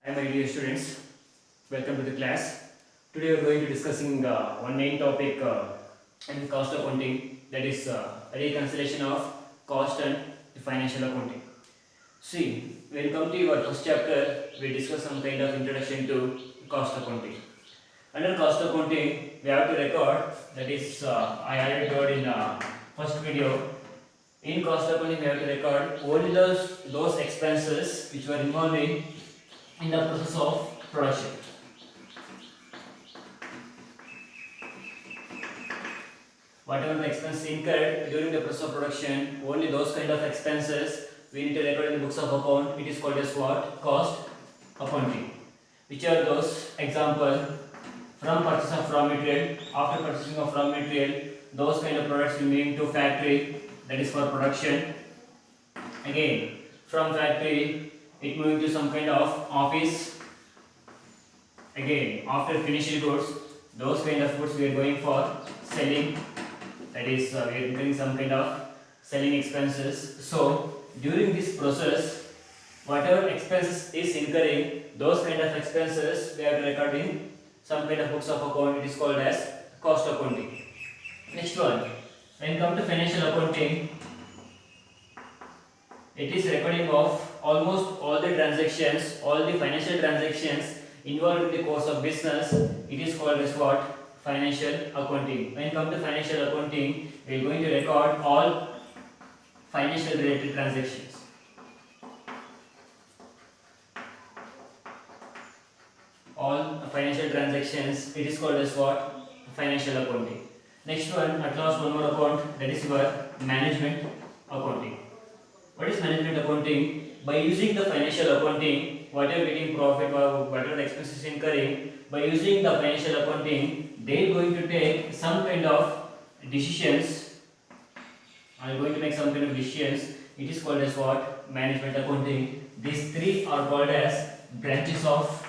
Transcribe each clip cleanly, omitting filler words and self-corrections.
Hi my dear students, welcome to the class. Today we are going to discussing one main topic in cost accounting, that is reconciliation of cost and financial accounting. See, when come to our first chapter, we discuss some kind of introduction to cost accounting. Under cost accounting, we have to record, that is I already told in first video. In cost accounting, we have to record only those expenses which were involved in the process of production. Whatever the expense incurred during the process of production, only those kind of expenses we need to record in the books of account. It is called as what? Cost accounting. Which are those? Example, from purchase of raw material, after purchasing of raw material, those kind of products will be into factory, that is for production. Again, from factory, it moving to some kind of office. Again, after finished goods, those kind of goods we are going for selling, that is we are incurring some kind of selling expenses. So during this process, whatever expenses is incurring, those kind of expenses we have to record in some kind of books of account. It is called as cost accounting. Next one, when come to financial accounting, it is recording of almost all the transactions, all the financial transactions involved in the course of business. It is called as what? Financial accounting. When come to financial accounting, we are going to record all financial related transactions. All financial transactions, it is called as what? Financial accounting. Next one, at last one more account, that is your management accounting. What is management accounting? By using the financial accounting, whatever getting profit or whatever the expenses incurring, by using the financial accounting, they are going to take some kind of decisions. Are going to make some kind of decisions. It is called as what? Management accounting. These three are called as branches of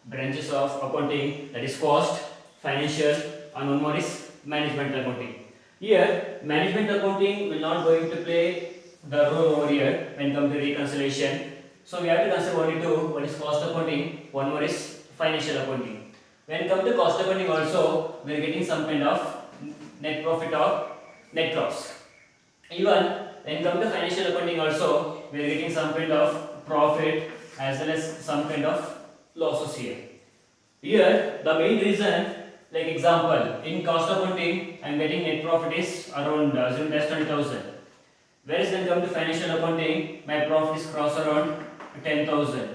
accounting. That is cost, financial, and one more is management accounting. Here, management accounting will not going to play the role over here when come to reconciliation. So we have to consider only two. One is cost accounting, one more is financial accounting. When come to cost accounting also, we are getting some kind of net profit or net loss. Even when come to financial accounting also, we are getting some kind of profit as well as some kind of losses here. Here, the main reason, like example, in cost accounting, I am getting net profit is around 20,000. Whereas when come to financial accounting, my profit is cross around 10,000.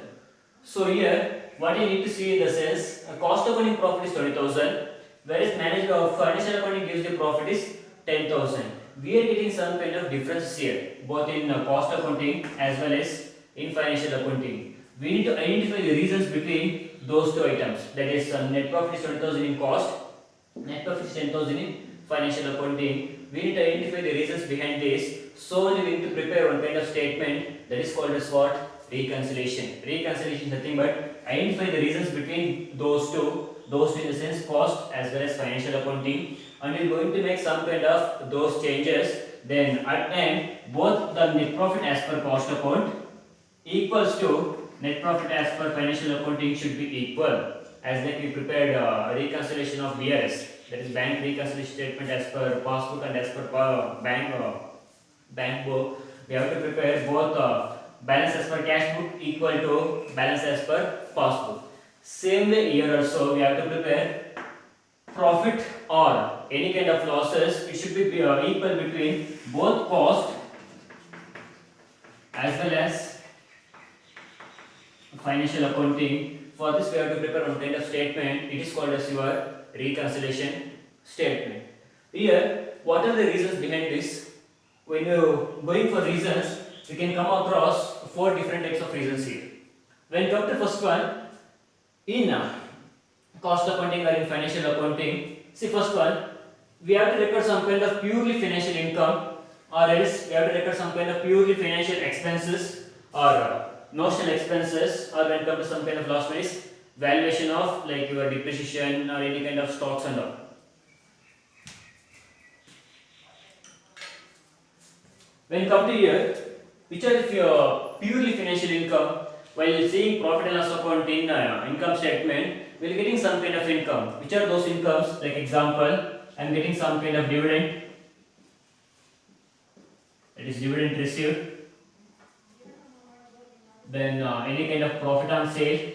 So here, what you need to see in the sense, cost accounting profit is 20,000, whereas financial accounting gives the profit is 10,000. We are getting some kind of difference here, both in cost accounting as well as in financial accounting. We need to identify the reasons between those two items. That is, net profit is 20,000 in cost, net profit is 10,000 in financial accounting. We need to identify the reasons behind this. So only we need to prepare one kind of statement that is called as what? Reconciliation. Reconciliation is nothing but identify the reasons between those two in the sense cost as well as financial accounting, and we are going to make some kind of those changes. Then at end, both the net profit as per cost account equals to net profit as per financial accounting should be equal, as like we prepared reconciliation of BRS, that is bank reconciliation statement as per passbook and as per bank book. We have to prepare both balance as per cash book equal to balance as per passbook. Same way here also we have to prepare profit or any kind of losses. It should be equal between both cost as well as financial accounting. For this we have to prepare one kind of statement. It is called as your reconciliation statement. Here, what are the reasons behind this? When you going for reasons, you can come across four different types of reasons here. When come to first one, in cost accounting or in financial accounting, see first one, we have to record some kind of purely financial income, or else we have to record some kind of purely financial expenses or notional expenses, or when come to some kind of loss, is valuation of like your depreciation or any kind of stocks and all. When come to here, which are purely financial income, While seeing profit and loss account in income statement, we're getting some kind of income. Which are those incomes? Like example, I'm getting some kind of dividend. That is dividend received. Then any kind of profit on sale.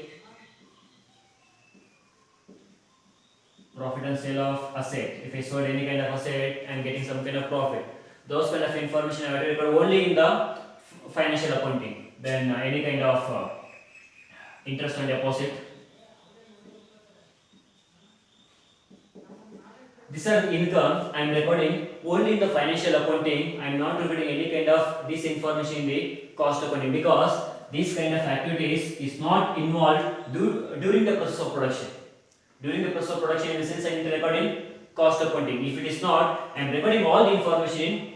Profit on sale of asset. If I sold any kind of asset, I'm getting some kind of profit. Those kind of information are required only in the financial accounting. Then any kind of interest on deposit. These are income I am recording only in the financial accounting. I am not recording any kind of this information in the cost accounting because this kind of activities is not involved during the process of production. During the process of production, in the sense I need to record in cost accounting. If it is not, I am recording all the information in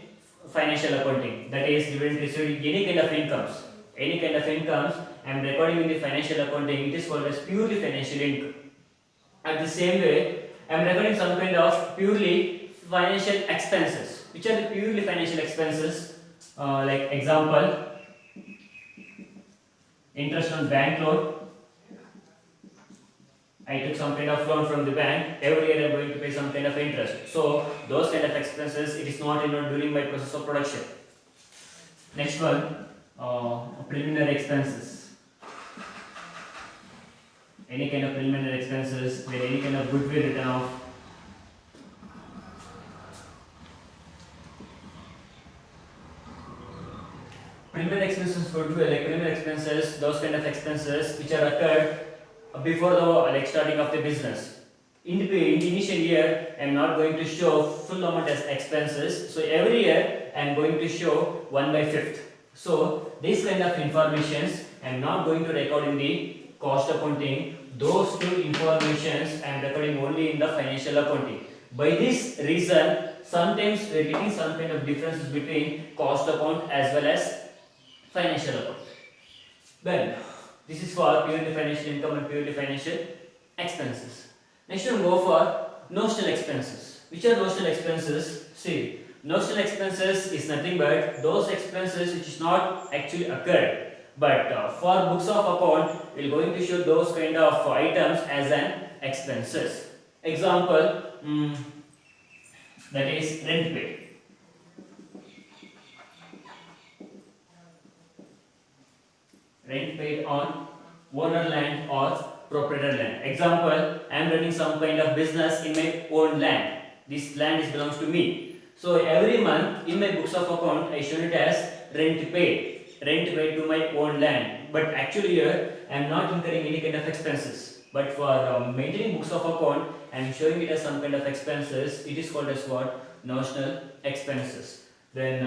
financial accounting. That is dividend received, any kind of incomes. Any kind of incomes I am recording in the financial accounting. It is called as purely financial income. At the same way, I am recording some kind of purely financial expenses. Which are the purely financial expenses? Like example, interest on bank loan. I took some kind of loan from the bank. Every year I am going to pay some kind of interest. So those kind of expenses, it is not involved during my process of production. Next one, preliminary expenses. Any kind of preliminary expenses where any kind of goodwill written off. Preliminary expenses for goodwill, like preliminary expenses, those kind of expenses which are occurred before the starting of the business. In the initial year, I am not going to show full amount as expenses. So every year I am going to show 1/5. So this kind of informations I am not going to record in the cost accounting. Those two informations I am recording only in the financial accounting. By this reason, sometimes we are getting some kind of differences between cost account as well as financial account. Then this is for purely financial income and purely financial expenses. Next we'll go for notional expenses. Which are notional expenses? See, notional expenses is nothing but those expenses which is not actually occurred. But for books of account, we are going to show those kind of items as an expenses. Example, that is rent paid. Rent paid on owner land or proprietor land. Example, I am running some kind of business in my own land. This land belongs to me. So every month in my books of account, I show it as rent paid. Rent paid to my own land. But actually here, I am not incurring any kind of expenses. But for maintaining books of account, I am showing it as some kind of expenses. It is called as what? Notional expenses. Then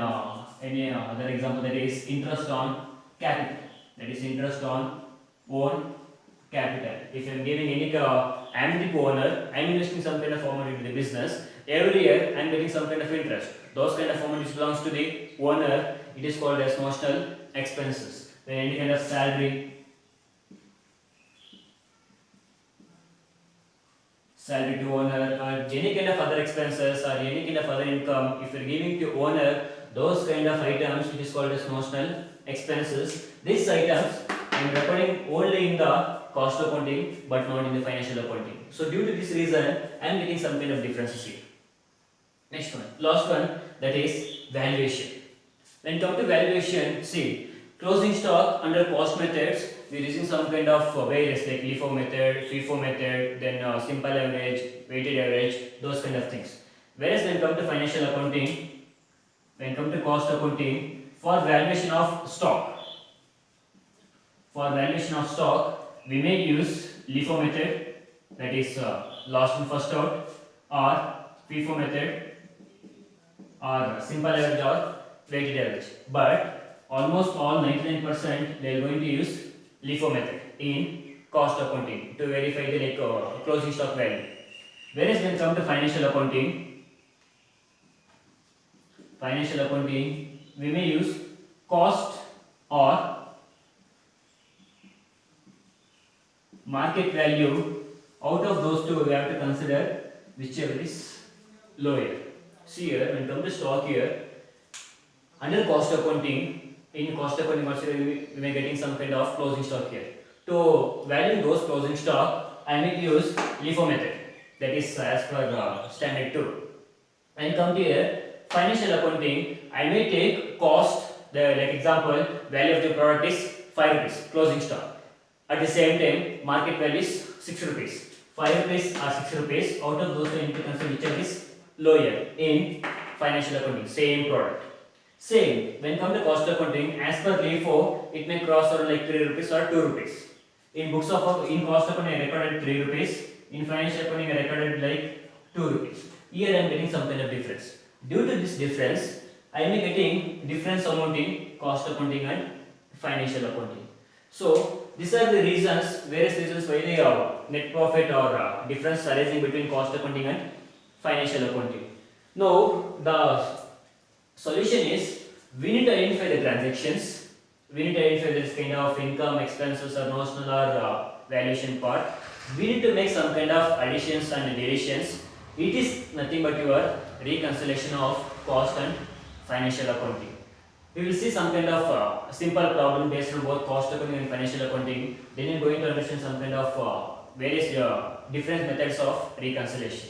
any other example, that is interest on capital. That is interest on own capital. If I am giving any, I am the owner, I am investing some kind of amount into the business. Every year I am getting some kind of interest. Those kind of amount which belongs to the owner, it is called as notional expenses. Then any kind of salary to owner, or any kind of other expenses or any kind of other income, if you are giving to owner, those kind of items, it is called as notional expenses. These items I am recording only in the cost accounting but not in the financial accounting. So due to this reason, I am getting some kind of differences here. Next one, last one, that is valuation. When come to valuation, see, closing stock under cost methods, we are using some kind of various like LIFO method, FIFO method, then simple average, weighted average, those kind of things. Whereas when come to financial accounting, when come to cost accounting, for valuation of stock, we may use LIFO method, that is last in first out, or FIFO method, or simple average or weighted average. But almost all 99% they are going to use LIFO method in cost accounting to verify the closing stock value. Whereas when come to financial accounting, we may use cost or market value. Out of those two, we have to consider whichever is lower. See here, when come to stock here, under cost accounting, in cost accounting also we may getting some kind of closing stock here. To value those closing stock, I may use LIFO method, that is as per standard 2. And come to here, financial accounting, I may take cost, the like example, value of the product is 5 rupees, closing stock. At the same time, market value is 6 rupees. 5 rupees or 6 rupees, out of those, I need to consider which one is lower in financial accounting, same product. Same, when come to cost accounting, as per LIFO, it may cross around like 3 rupees or 2 rupees. In books of in cost accounting, I recorded 3 rupees. In financial accounting, I recorded like 2 rupees. Here I am getting some kind of difference. Due to this difference, I am getting difference amount in cost accounting and financial accounting. So these are the reasons, various reasons why the net profit or difference arising between cost accounting and financial accounting. Now the solution is, we need to identify the transactions, we need to identify this kind of income, expenses or notional or valuation part. We need to make some kind of additions and deletions. It is nothing but your reconciliation of cost and financial accounting. We will see some kind of simple problem based on both cost accounting and financial accounting. Then you are going to understand some kind of various different methods of reconciliation.